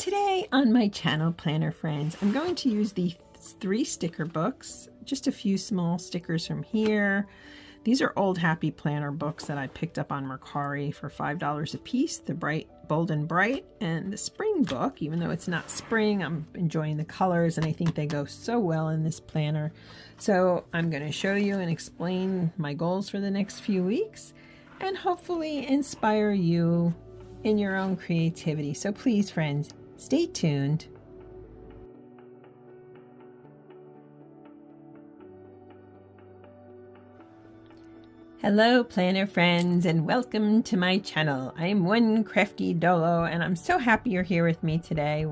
Today on my channel, Planner Friends, I'm going to use these 3 sticker books, just a few small stickers from here. These are old Happy Planner books that I picked up on Mercari for $5 a piece, the Bright, Bold and Bright, and the Spring book. Even though it's not spring, I'm enjoying the colors and I think they go so well in this planner. So I'm going to show you and explain my goals for the next few weeks and hopefully inspire you in your own creativity. So please, friends, stay tuned. Hello, planner friends, and welcome to my channel. I am One Crafty Dolo, and I'm so happy you're here with me today.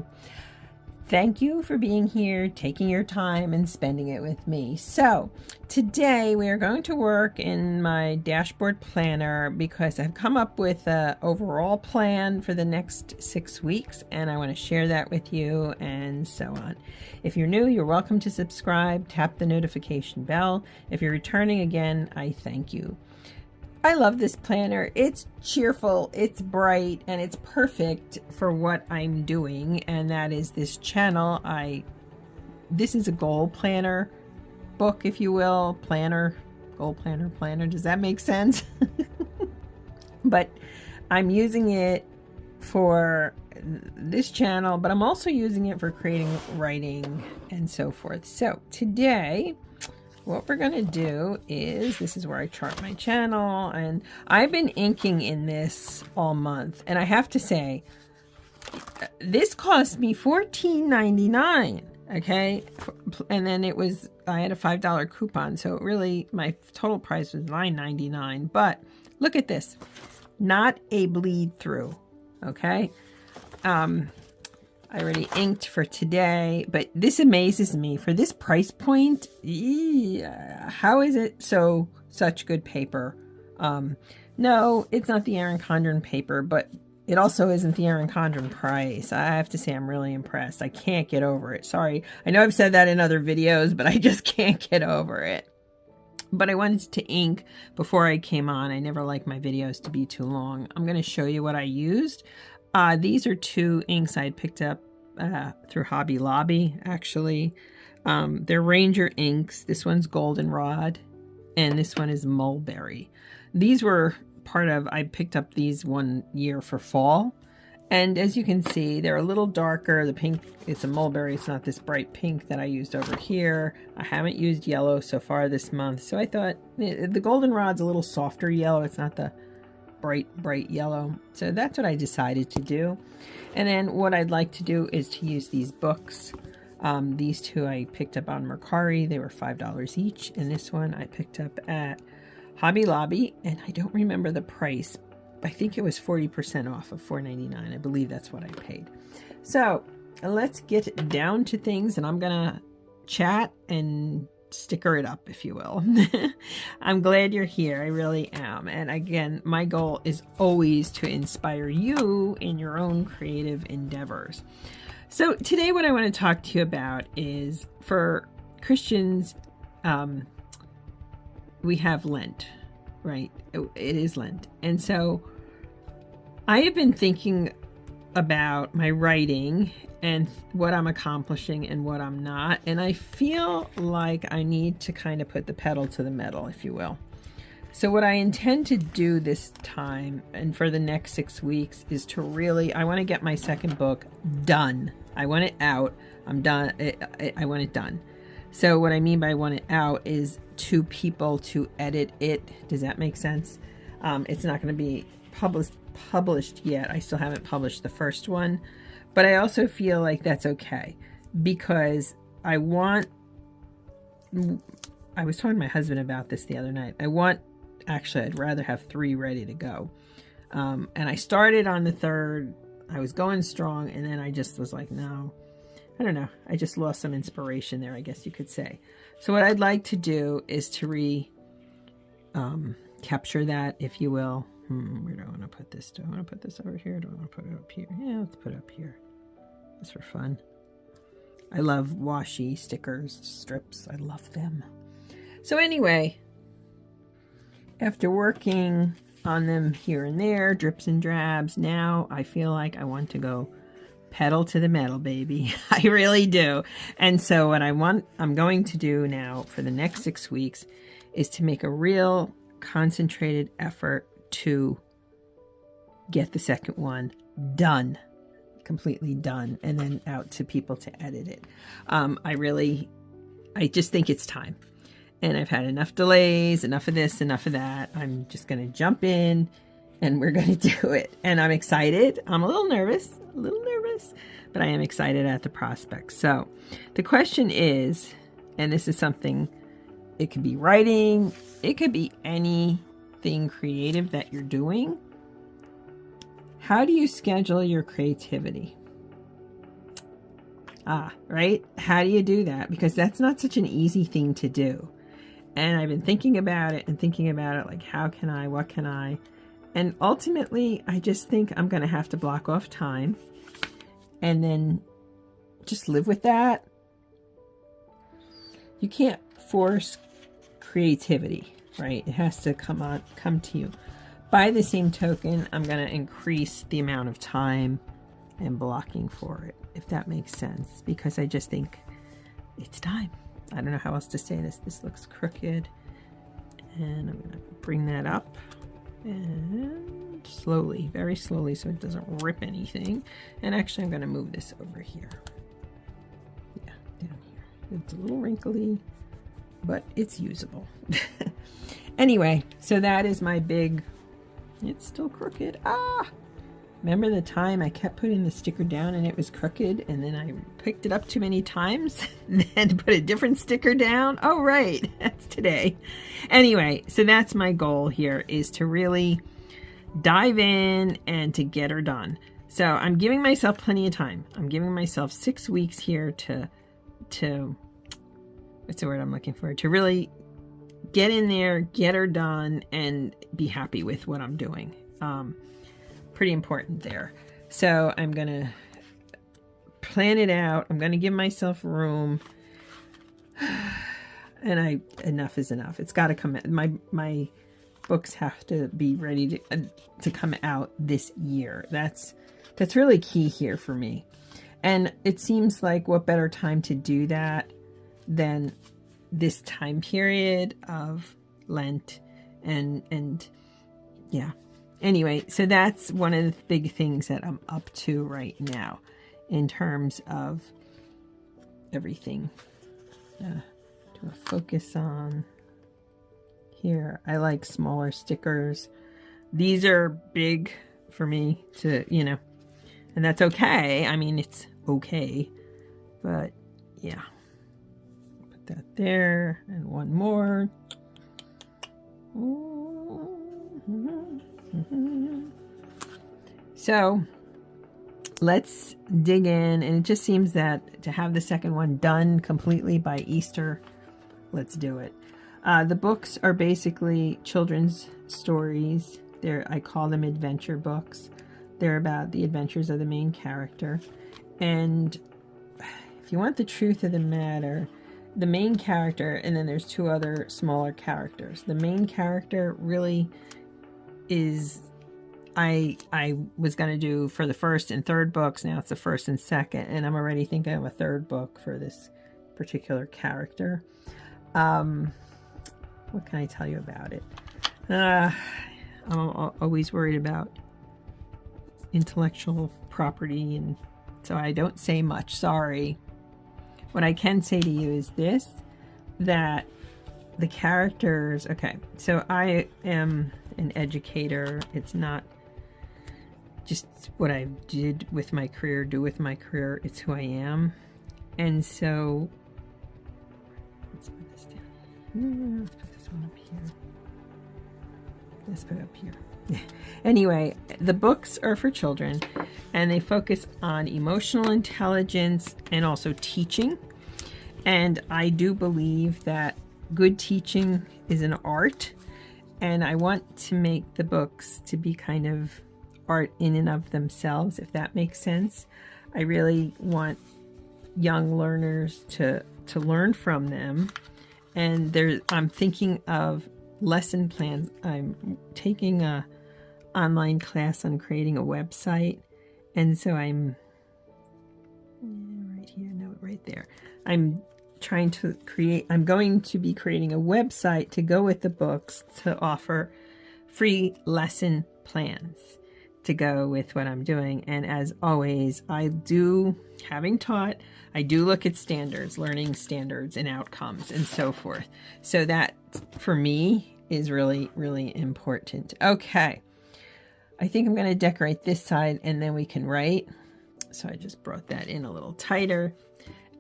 Thank you for being here, taking your time, and spending it with me. So, today we are going to work in my dashboard planner because I've come up with an overall plan for the next 6 weeks, and I want to share that with you and so on. If you're new, you're welcome to subscribe, tap the notification bell. If you're returning again, I thank you. I love this planner. It's cheerful, it's bright, and it's perfect for what I'm doing, and that is this channel. This is a goal planner book, if you will. Goal planner. Does that make sense? But I'm using it for this channel, but I'm also using it for creating writing and so forth. So today, what we're going to do is, this is where I chart my channel, and I've been inking in this all month, and I have to say, this cost me $14.99, okay? And then I had a $5 coupon, so really, my total price was $9.99, but look at this. Not a bleed through, okay? I already inked for today, but this amazes me. For this price point, how is it such good paper? No, it's not the Erin Condren paper, but it also isn't the Erin Condren price. I have to say I'm really impressed. I can't get over it. Sorry. I know I've said that in other videos, but I just can't get over it. But I wanted to ink before I came on. I never like my videos to be too long. I'm going to show you what I used. These are 2 inks I picked up through Hobby Lobby, actually. They're Ranger inks. This one's Goldenrod, and this one is Mulberry. These were I picked up these one year for fall, and as you can see, they're a little darker. The pink, it's a Mulberry. It's not this bright pink that I used over here. I haven't used yellow so far this month, so I thought the Goldenrod's a little softer yellow. It's not the bright yellow. So that's what I decided to do. And then what I'd like to do is to use these books. These 2 I picked up on Mercari. They were $5 each. And this one I picked up at Hobby Lobby. And I don't remember the price. I think it was 40% off of $4.99. I believe that's what I paid. So let's get down to things. And I'm going to chat and sticker it up, if you will. I'm glad you're here. I really am. And again, my goal is always to inspire you in your own creative endeavors. So today what I want to talk to you about is, for Christians, we have Lent, right? It is Lent. And so I have been thinking about my writing and what I'm accomplishing and what I'm not. And I feel like I need to kind of put the pedal to the metal, if you will. So what I intend to do this time and for the next 6 weeks is to I want to get my second book done. I want it out. I'm done. I want it done. So what I mean by want it out is 2 people to edit it. Does that make sense? It's not going to be published yet. I still haven't published the first one, but I also feel like that's okay, because I was talking to my husband about this the other night. I'd rather have 3 ready to go. And I started on the 3rd. I was going strong, and then I just was like, no, I don't know. I just lost some inspiration there, I guess you could say. So what I'd like to do is to capture that, if you will. Where do I want to put this? Do I want to put this over here? Do I want to put it up here? Yeah, let's put it up here. Just for fun. I love washi stickers, strips. I love them. So anyway, after working on them here and there, drips and drabs, now I feel like I want to go pedal to the metal, baby. I really do. And so what I'm going to do now for the next 6 weeks is to make a real concentrated effort to get the second one done, completely done, and then out to people to edit it. I just think it's time. And I've had enough delays, enough of this, enough of that. I'm just going to jump in and we're going to do it. And I'm excited. I'm a little nervous, but I am excited at the prospect. So the question is, and this is something, it could be writing, it could be anything creative that you're doing. How do you schedule your creativity? Right? How do you do that? Because that's not such an easy thing to do. And I've been thinking about it, like, how can I, what can I? And ultimately, I just think I'm going to have to block off time and then just live with that. You can't force creativity, right? It has to come to you. By the same token, I'm going to increase the amount of time and blocking for it, if that makes sense, because I just think it's time. I don't know how else to say this. This looks crooked, and I'm going to bring that up and slowly, very slowly, so it doesn't rip anything. And actually, I'm going to move this over here. Yeah, down here. It's a little wrinkly, but it's usable. Anyway, so that is my big, it's still crooked. Remember the time I kept putting the sticker down and it was crooked, and then I picked it up too many times and then put a different sticker down? Oh, right. That's today. Anyway, so that's my goal here, is to really dive in and to get her done. So I'm giving myself plenty of time. I'm giving myself 6 weeks here to what's the word I'm looking for? To really get in there, get her done, and be happy with what I'm doing. Pretty important there. So I'm going to plan it out. I'm going to give myself room. And enough is enough. It's got to come out. My books have to be ready to come out this year. That's really key here for me. And it seems like what better time to do that than this time period of Lent and yeah. Anyway, so that's one of the big things that I'm up to right now in terms of everything. Do a focus on here. I like smaller stickers. These are big for me to, and that's okay. I mean, it's okay, but yeah. Put that there, and one more. So let's dig in, and it just seems that to have the second one done completely by Easter, let's do it. The books are basically children's stories. I call them adventure books. They're about the adventures of the main character. And if you want the truth of the matter, the main character, and then there's 2 other smaller characters. The main character really is, I was going to do for the first and third books. Now it's the first and second, and I'm already thinking of a third book for this particular character. What can I tell you about it? I'm always worried about intellectual property, and so I don't say much. Sorry. What I can say to you is this, that the characters, okay, so I am an educator. It's not just what I do with my career, it's who I am. And so, let's put this down. Let's put this one up here. Let's put it up here. Anyway, the books are for children, and they focus on emotional intelligence and also teaching. And I do believe that good teaching is an art, and I want to make the books to be kind of art in and of themselves, if that makes sense. I really want young learners to learn from them. And I'm thinking of lesson plans. I'm taking a online class on creating a website, and so I'm right here, no, right there. I'm going to be creating a website to go with the books to offer free lesson plans to go with what I'm doing. And as always, having taught, I do look at standards, learning standards and outcomes and so forth. So that for me is really, really important. Okay. I think I'm going to decorate this side and then we can write. So I just brought that in a little tighter.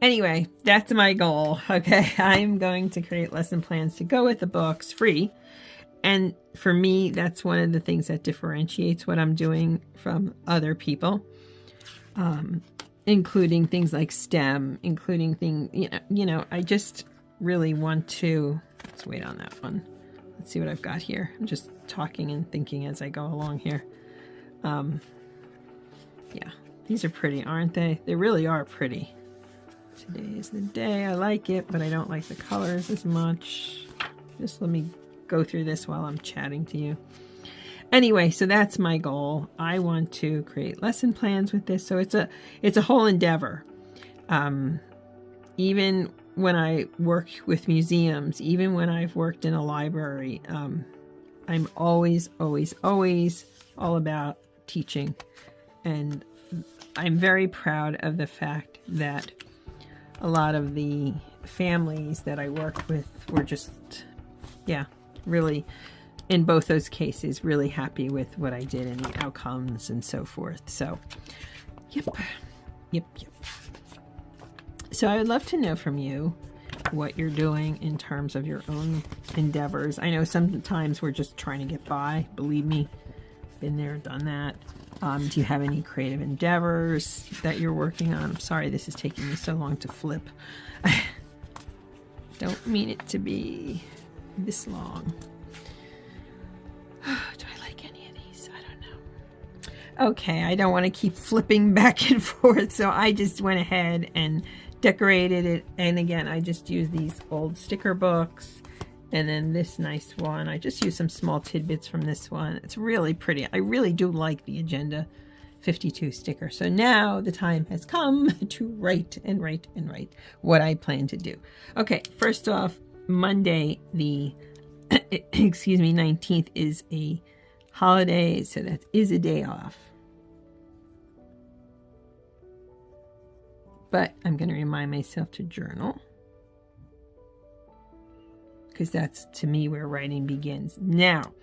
Anyway, that's my goal. Okay. I'm going to create lesson plans to go with the books free. And for me, that's one of the things that differentiates what I'm doing from other people, including things like STEM, including things, I just really want to, let's wait on that one. Let's see what I've got here. I'm just talking and thinking as I go along here. Yeah, these are pretty, aren't they? They really are pretty. Today is the day. I like it, but I don't like the colors as much. Just let me go through this while I'm chatting to you. Anyway, so that's my goal. I want to create lesson plans with this. So it's a whole endeavor. Even when I work with museums, even when I've worked in a library, I'm always, always, always all about teaching. And I'm very proud of the fact that a lot of the families that I work with were just, really, in both those cases, really happy with what I did and the outcomes and so forth. So, yep. So I would love to know from you what you're doing in terms of your own endeavors. I know sometimes we're just trying to get by. Believe me, been there, done that. Do you have any creative endeavors that you're working on? I'm sorry this is taking me so long to flip. Don't mean it to be this long. Do I like any of these? I don't know. Okay, I don't want to keep flipping back and forth, so I just went ahead and decorated it. And again, I just used these old sticker books. And then this nice one, I just used some small tidbits from this one. It's really pretty. I really do like the Agenda 52 sticker. So now the time has come to write what I plan to do. Okay, first off, Monday, the 19th is a holiday, so that is a day off. But I'm going to remind myself to journal, because that's, to me, where writing begins. Now,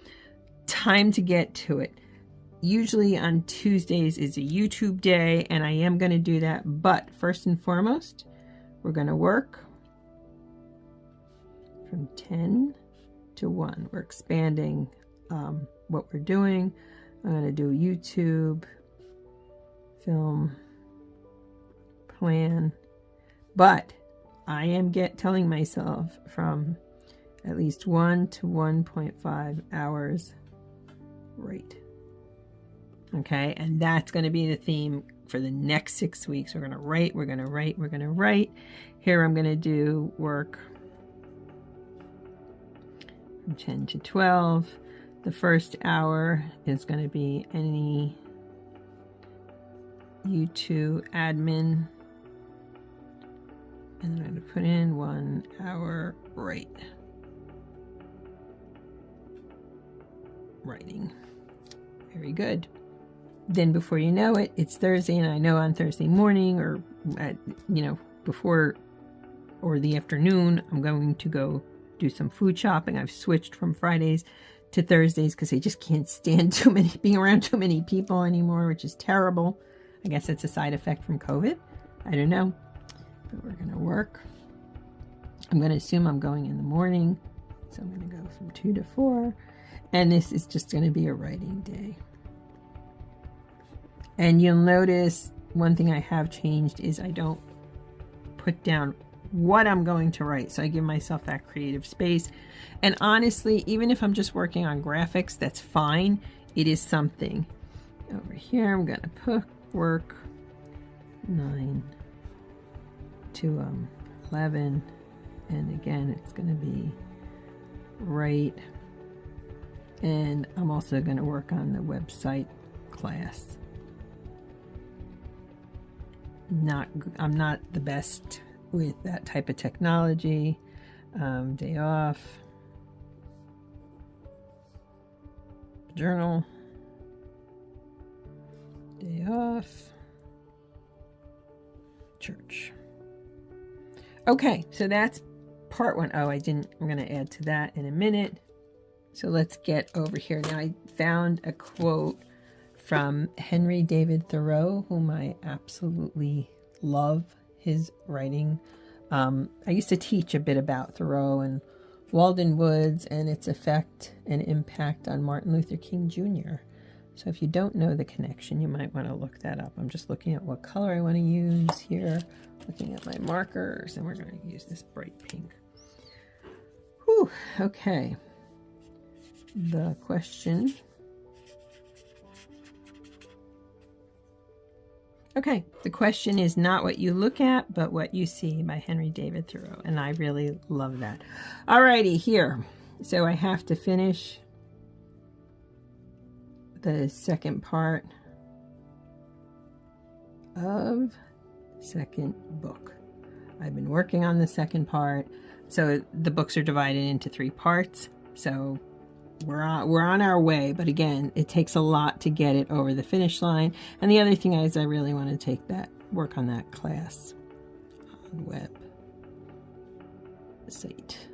time to get to it. Usually on Tuesdays is a YouTube day, and I am going to do that. But first and foremost, we're going to work from 10 to 1. We're expanding what we're doing. I'm going to do YouTube, film, plan. But I am telling myself from at least 1 to 1.5 hours write. Okay, and that's going to be the theme for the next 6 weeks. We're going to write, we're going to write, we're going to write. Here I'm going to do work from 10 to 12. The first hour is going to be any YouTube admin. And then I'm going to put in 1 hour writing. Very good. Then before you know it, it's Thursday, and I know on Thursday morning or at, before or the afternoon, I'm going to go do some food shopping. I've switched from Fridays to Thursdays because I just can't stand being around too many people anymore, which is terrible. I guess it's a side effect from COVID. I don't know. But we're going to work. I'm going to assume I'm going in the morning. So I'm going to go from 2 to 4. And this is just going to be a writing day. And you'll notice one thing I have changed is I don't put down what I'm going to write. So I give myself that creative space. And honestly, even if I'm just working on graphics, that's fine. It is something. Over here, I'm going to put work 9 to 11. And again, it's going to be write. And I'm also going to work on the website class. I'm not the best with that type of technology. Day off. Journal. Day off. Church. Okay, so that's part one. Oh, I'm going to add to that in a minute. So let's get over here. Now I found a quote from Henry David Thoreau, whom I absolutely love his writing. I used to teach a bit about Thoreau and Walden Woods and its effect and impact on Martin Luther King Jr. So if you don't know the connection, you might want to look that up. I'm just looking at what color I want to use here, looking at my markers, and we're going to use this bright pink. Whew, okay. The question. Okay, the question is not what you look at, but what you see, by Henry David Thoreau. And I really love that. Alrighty, here. So I have to finish the second part of second book. I've been working on the second part. So the books are divided into 3 parts. So we're on our way, but again, it takes a lot to get it over the finish line. And the other thing is, I really want to work on that class on web site.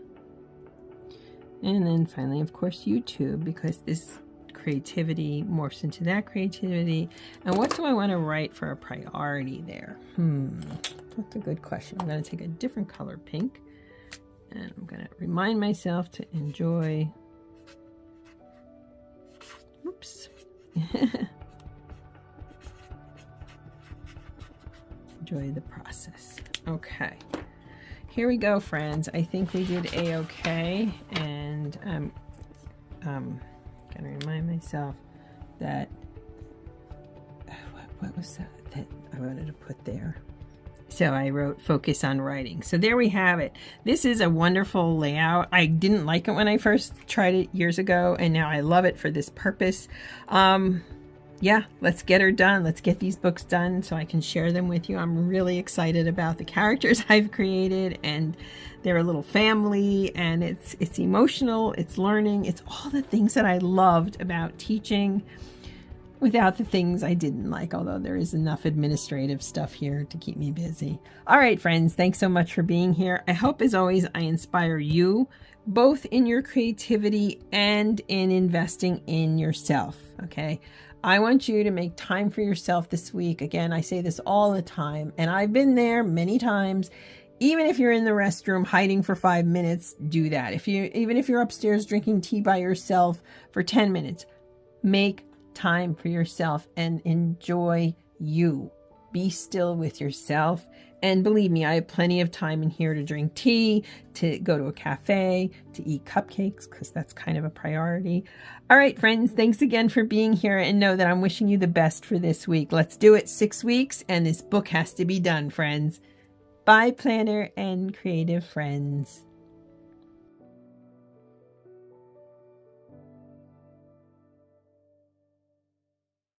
And then finally, of course, YouTube, because this creativity morphs into that creativity. And what do I want to write for a priority there? That's a good question. I'm going to take a different color pink, and I'm going to remind myself to enjoy. Oops. Enjoy the process. Okay. Here we go, friends. I think we did A-okay, and I'm gonna remind myself that what was that I wanted to put there? So I wrote focus on writing. So there we have it. This is a wonderful layout. I didn't like it when I first tried it years ago, and now I love it for this purpose. Yeah, let's get her done. Let's get these books done so I can share them with you. I'm really excited about the characters I've created, and they're a little family, and it's emotional, it's learning, it's all the things that I loved about teaching without the things I didn't like, although there is enough administrative stuff here to keep me busy. All right, friends, thanks so much for being here. I hope, as always, I inspire you both in your creativity and in investing in yourself, okay? I want you to make time for yourself this week. Again, I say this all the time, and I've been there many times. Even if you're in the restroom hiding for 5 minutes, do that. Even if you're upstairs drinking tea by yourself for 10 minutes, make time for yourself and enjoy you. Be still with yourself. And believe me, I have plenty of time in here to drink tea, to go to a cafe, to eat cupcakes, because that's kind of a priority. All right, friends, thanks again for being here, and know that I'm wishing you the best for this week. Let's do it. 6 weeks, and this book has to be done, friends. Bye, planner and creative friends.